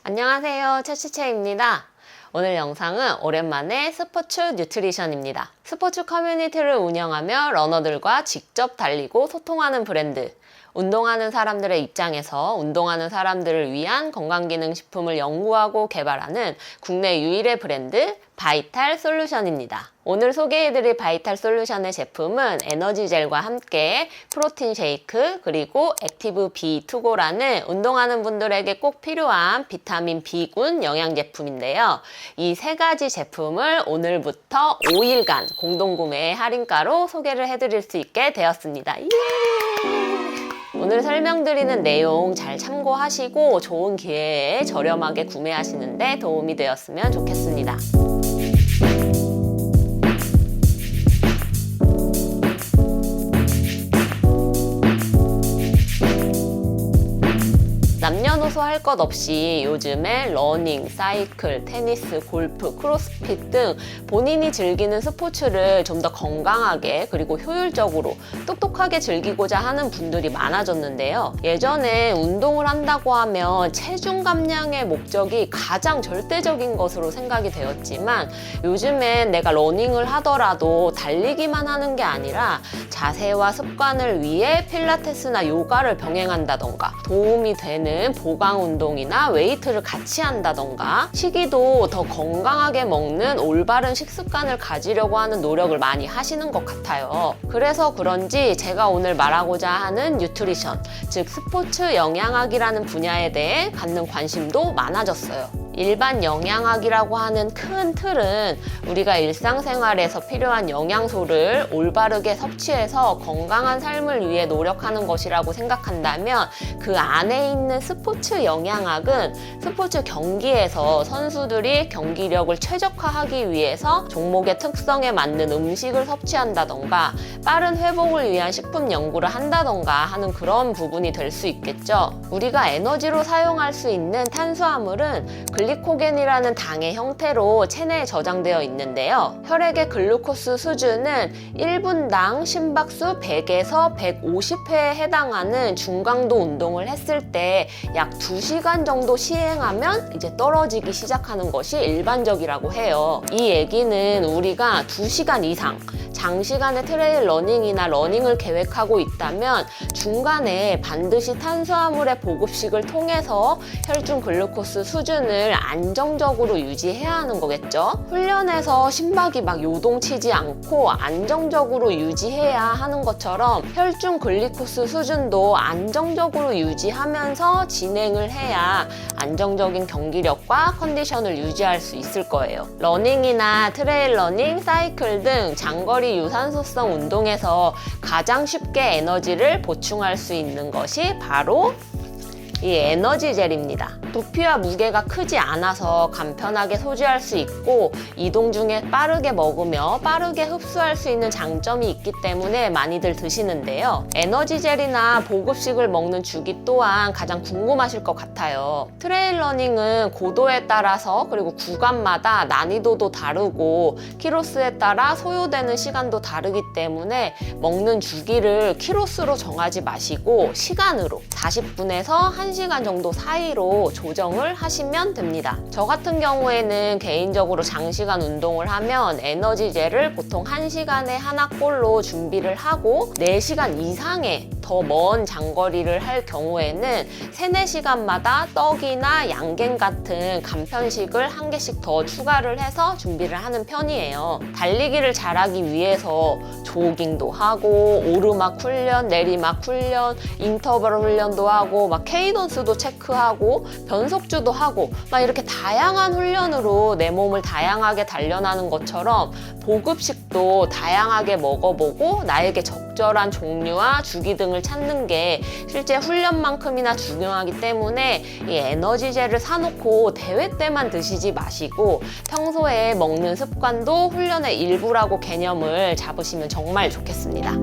안녕하세요, 채치채입니다. 오늘 영상은 오랜만에 스포츠 뉴트리션입니다. 스포츠 커뮤니티를 운영하며 러너들과 직접 달리고 소통하는 브랜드, 운동하는 사람들의 입장에서 운동하는 사람들을 위한 건강기능식품을 연구하고 개발하는 국내 유일의 브랜드 바이탈 솔루션입니다. 오늘 소개해드릴 바이탈 솔루션의 제품은 에너지젤과 함께 프로틴 쉐이크 그리고 액티브 B2고라는 운동하는 분들에게 꼭 필요한 비타민 B군 영양 제품인데요. 이 세 가지 제품을 오늘부터 5일간 공동구매 할인가로 소개를 해드릴 수 있게 되었습니다. 예! 오늘 설명드리는 내용 잘 참고하시고 좋은 기회에 저렴하게 구매하시는데 도움이 되었으면 좋겠습니다. 남녀노소 할 것 없이 요즘에 러닝, 사이클, 테니스, 골프, 크로스핏 등 본인이 즐기는 스포츠를 좀 더 건강하게 그리고 효율적으로 똑똑하게 즐기고자 하는 분들이 많아졌는데요. 예전에 운동을 한다고 하면 체중 감량의 목적이 가장 절대적인 것으로 생각이 되었지만 요즘엔 내가 러닝을 하더라도 달리기만 하는 게 아니라 자세와 습관을 위해 필라테스나 요가를 병행한다던가 도움이 되는 보강 운동이나 웨이트를 같이 한다던가 시기도 더 건강하게 먹는 올바른 식습관을 가지려고 하는 노력을 많이 하시는 것 같아요. 그래서 그런지 제가 오늘 말하고자 하는 뉴트리션, 즉 스포츠 영양학이라는 분야에 대해 갖는 관심도 많아졌어요. 일반 영양학이라고 하는 큰 틀은 우리가 일상생활에서 필요한 영양소를 올바르게 섭취해서 건강한 삶을 위해 노력하는 것이라고 생각한다면 그 안에 있는 스포츠 영양학은 스포츠 경기에서 선수들이 경기력을 최적화하기 위해서 종목의 특성에 맞는 음식을 섭취한다던가 빠른 회복을 위한 식품 연구를 한다던가 하는 그런 부분이 될 수 있겠죠. 우리가 에너지로 사용할 수 있는 탄수화물은 글리코겐이라는 당의 형태로 체내에 저장되어 있는데요. 혈액의 글루코스 수준은 1분당 심박수 100에서 150회에 해당하는 중강도 운동을 했을 때 약 2시간 정도 시행하면 이제 떨어지기 시작하는 것이 일반적이라고 해요. 이 얘기는 우리가 2시간 이상 장시간의 트레일 러닝이나 러닝을 계획하고 있다면 중간에 반드시 탄수화물의 보급식을 통해서 혈중 글루코스 수준을 안정적으로 유지해야 하는 거겠죠. 훈련에서 심박이 막 요동치지 않고 안정적으로 유지해야 하는 것처럼 혈중 글루코스 수준도 안정적으로 유지하면서 진행을 해야 안정적인 경기력과 컨디션을 유지할 수 있을 거예요. 러닝이나 트레일 러닝, 사이클 등 장거리 유산소성 운동에서 가장 쉽게 에너지를 보충할 수 있는 것이 바로 이 에너지 젤입니다. 부피와 무게가 크지 않아서 간편하게 소지할 수 있고 이동 중에 빠르게 먹으며 빠르게 흡수할 수 있는 장점이 있기 때문에 많이들 드시는데요. 에너지 젤이나 보급식을 먹는 주기 또한 가장 궁금하실 것 같아요. 트레일 러닝은 고도에 따라서 그리고 구간마다 난이도도 다르고 키로수에 따라 소요되는 시간도 다르기 때문에 먹는 주기를 키로수로 정하지 마시고 시간으로 40분에서 1시간 정도 사이로 조정을 하시면 됩니다. 저 같은 경우에는 개인적으로 장시간 운동을 하면 에너지젤을 보통 1시간에 하나꼴로 준비를 하고 4시간 이상의 더 먼 장거리를 할 경우에는 3-4시간마다 떡이나 양갱 같은 간편식을 1개씩 더 추가를 해서 준비를 하는 편이에요. 달리기를 잘하기 위해서 조깅도 하고 오르막 훈련, 내리막 훈련, 인터벌 훈련도 하고 막 케이던스도 체크하고 변속주도 하고 막 이렇게 다양한 훈련으로 내 몸을 다양하게 단련하는 것처럼 보급식도 다양하게 먹어보고 나에게 적절한 종류와 주기 등을 찾는 게 실제 훈련만큼이나 중요하기 때문에 이 에너지젤을 사놓고 대회 때만 드시지 마시고 평소에 먹는 습관도 훈련의 일부라고 개념을 잡으시면 정말 좋겠습니다.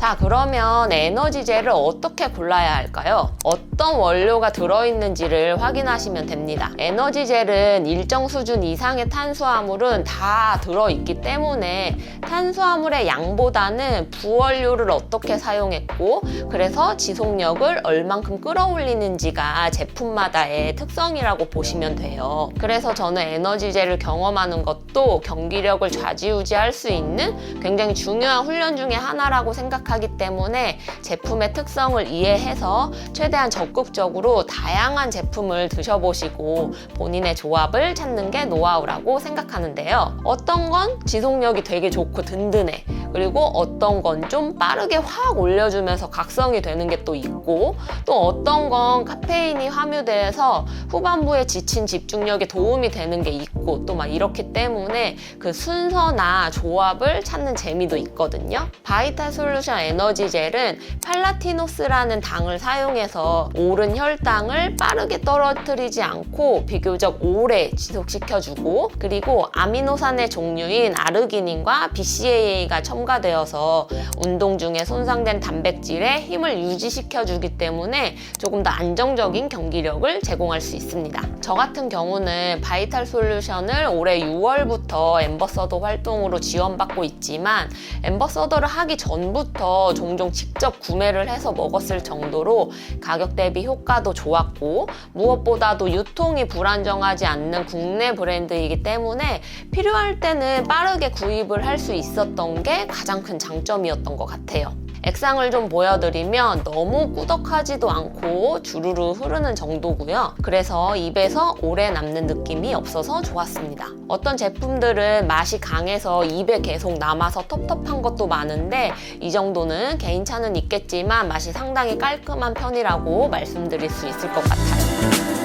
자, 그러면 에너지젤을 어떻게 골라야 할까요? 어떤 원료가 들어있는지를 확인하시면 됩니다. 에너지젤은 일정 수준 이상의 탄수화물은 다 들어있기 때문에 탄수화물의 양보다는 부원료를 어떻게 사용했고, 그래서 지속력을 얼만큼 끌어올리는지가 제품마다의 특성이라고 보시면 돼요. 그래서 저는 에너지젤을 경험하는 것도 경기력을 좌지우지할 수 있는 굉장히 중요한 훈련 중에 하나라고 생각하기 때문에 제품의 특성을 이해해서 최대한 적극적으로 다양한 제품을 드셔보시고 본인의 조합을 찾는 게 노하우라고 생각하는데요. 어떤 건 지속력이 되게 좋고 든든해. 그리고 어떤 건 좀 빠르게 확 올려주면서 각성이 되는 게 또 있고, 또 어떤 건 카페인이 함유돼서 후반부에 지친 집중력에 도움이 되는 게 있고, 또 막 이렇기 때문에 그 순서나 조합을 찾는 재미도 있거든요. 바이탈 솔루션 에너지 젤은 팔라티노스라는 당을 사용해서 오른 혈당을 빠르게 떨어뜨리지 않고 비교적 오래 지속시켜주고, 그리고 아미노산의 종류인 아르기닌과 BCAA가 첨가되어서 운동 중에 손상된 단백질에 힘을 유지시켜주기 때문에 조금 더 안정적인 경기력을 제공할 수 있습니다. 저 같은 경우는 바이탈 솔루션을 올해 6월부터 엠버서더 활동으로 지원받고 있지만, 엠버서더를 하기 전부터 종종 직접 구매를 해서 먹었을 정도로 가격 대비 효과도 좋았고, 무엇보다도 유통이 불안정하지 않는 국내 브랜드이기 때문에 필요할 때는 빠르게 구입을 할 수 있었던 게 가장 큰 장점이었던 것 같아요. 액상을 좀 보여드리면 너무 꾸덕하지도 않고 주르르 흐르는 정도고요. 그래서 입에서 오래 남는 느낌이 없어서 좋았습니다. 어떤 제품들은 맛이 강해서 입에 계속 남아서 텁텁한 것도 많은데, 이 정도는 개인차는 있겠지만 맛이 상당히 깔끔한 편이라고 말씀드릴 수 있을 것 같아요.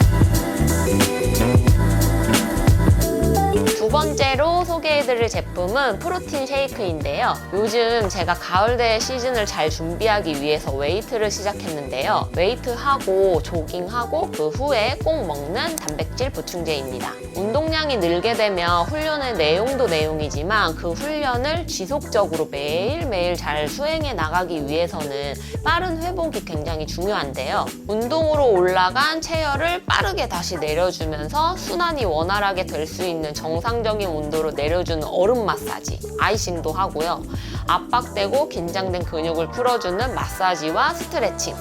두 번째로 소개해드릴 제품은 프로틴 쉐이크인데요. 요즘 제가 가을 대회 시즌을 잘 준비하기 위해서 웨이트를 시작했는데요. 웨이트하고 조깅하고 그 후에 꼭 먹는 단백질 보충제입니다. 운동량이 늘게 되면 훈련의 내용도 내용이지만 그 훈련을 지속적으로 매일매일 잘 수행해 나가기 위해서는 빠른 회복이 굉장히 중요한데요. 운동으로 올라간 체열을 빠르게 다시 내려주면서 순환이 원활하게 될 수 있는 정상적인 온도로 내려주는 얼음 마사지, 아이싱도 하고요. 압박되고 긴장된 근육을 풀어주는 마사지와 스트레칭,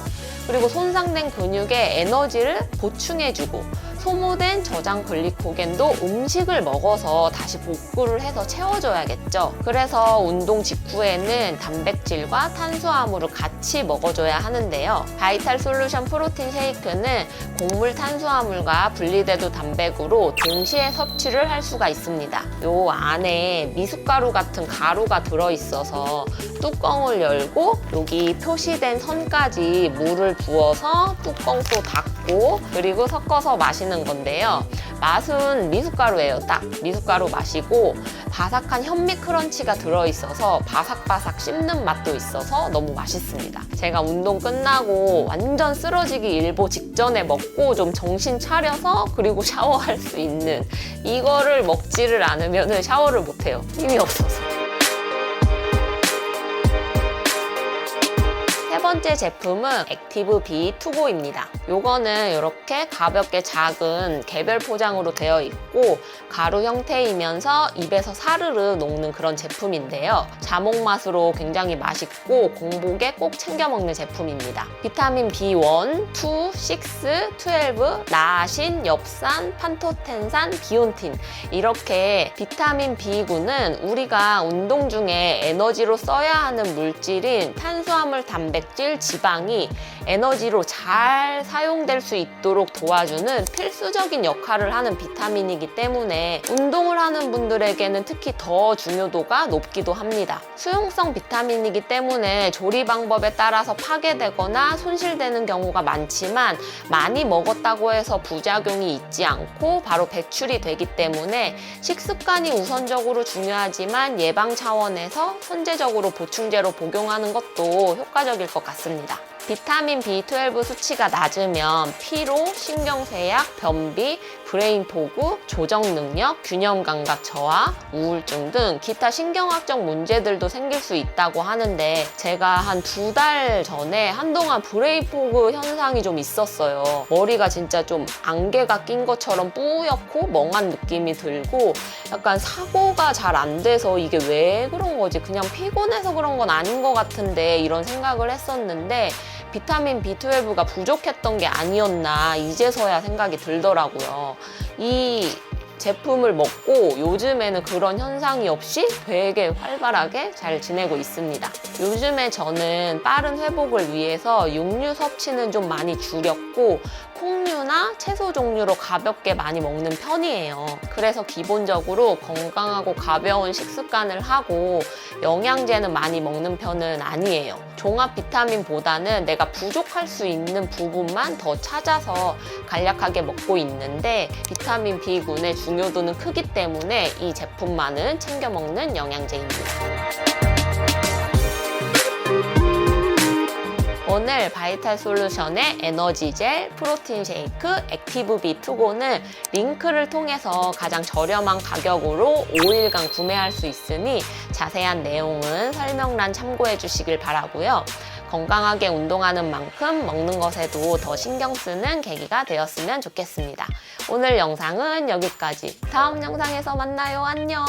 그리고 손상된 근육에 에너지를 보충해주고, 소모된 저장 글리코겐도 음식을 먹어서 다시 복구를 해서 채워줘야겠죠. 그래서 운동 직후에는 단백질과 탄수화물을 같이 먹어줘야 하는데요. 바이탈 솔루션 프로틴 쉐이크는 곡물 탄수화물과 분리대도 단백으로 동시에 섭취를 할 수가 있습니다. 요 안에 미숫가루 같은 가루가 들어있어서 뚜껑을 열고 여기 표시된 선까지 물을 부어서 뚜껑 또 닫고, 그리고 섞어서 마시는 건데요. 맛은 미숫가루예요. 딱 미숫가루 맛이고, 바삭한 현미 크런치가 들어있어서 바삭바삭 씹는 맛도 있어서 너무 맛있습니다. 제가 운동 끝나고 완전 쓰러지기 일보 직전에 먹고 좀 정신 차려서 그리고 샤워할 수 있는, 이거를 먹지를 않으면 샤워를 못해요. 힘이 없어서. 세 번째 제품은 액티브 B 투고입니다. 요거는 이렇게 가볍게 작은 개별 포장으로 되어 있고 가루 형태이면서 입에서 사르르 녹는 그런 제품인데요. 자몽 맛으로 굉장히 맛있고 공복에 꼭 챙겨 먹는 제품입니다. 비타민 B1, 2, 6, 12, 나아신, 엽산, 판토텐산, 비온틴, 이렇게 비타민 B군은 우리가 운동 중에 에너지로 써야 하는 물질인 탄수화물, 단백질, 지방이 에너지로 잘 사용될 수 있도록 도와주는 필수적인 역할을 하는 비타민이기 때문에 운동을 하는 분들에게는 특히 더 중요도가 높기도 합니다. 수용성 비타민이기 때문에 조리 방법에 따라서 파괴되거나 손실되는 경우가 많지만, 많이 먹었다고 해서 부작용이 있지 않고 바로 배출이 되기 때문에 식습관이 우선적으로 중요하지만 예방 차원에서 선제적으로 보충제로 복용하는 것도 효과적일 것 같습니다. 비타민 B12 수치가 낮으면 피로, 신경쇠약, 변비, 브레인 포구, 조정 능력, 균형 감각 저하, 우울증 등 기타 신경학적 문제들도 생길 수 있다고 하는데 제가 한 2달 전에 한동안 브레인 포구 현상이 좀 있었어요. 머리가 진짜 좀 안개가 낀 것처럼 뿌옇고 멍한 느낌이 들고 약간 사고가 잘 안 돼서 이게 왜 그런 거지? 그냥 피곤해서 그런 건 아닌 것 같은데 이런 생각을 했었는데 비타민 B12가 부족했던 게 아니었나 이제서야 생각이 들더라고요. 이 제품을 먹고 요즘에는 그런 현상이 없이 되게 활발하게 잘 지내고 있습니다. 요즘에 저는 빠른 회복을 위해서 육류 섭취는 좀 많이 줄였고 콩류나 채소 종류로 가볍게 많이 먹는 편이에요. 그래서 기본적으로 건강하고 가벼운 식습관을 하고 영양제는 많이 먹는 편은 아니에요. 종합 비타민보다는 내가 부족할 수 있는 부분만 더 찾아서 간략하게 먹고 있는데 비타민 B군의 중요도는 크기 때문에 이 제품만은 챙겨 먹는 영양제입니다. 오늘 바이탈솔루션의 에너지 젤, 프로틴 쉐이크, 액티브 B2고는 링크를 통해서 가장 저렴한 가격으로 5일간 구매할 수 있으니 자세한 내용은 설명란 참고해 주시길 바라고요. 건강하게 운동하는 만큼 먹는 것에도 더 신경 쓰는 계기가 되었으면 좋겠습니다. 오늘 영상은 여기까지. 다음 영상에서 만나요. 안녕.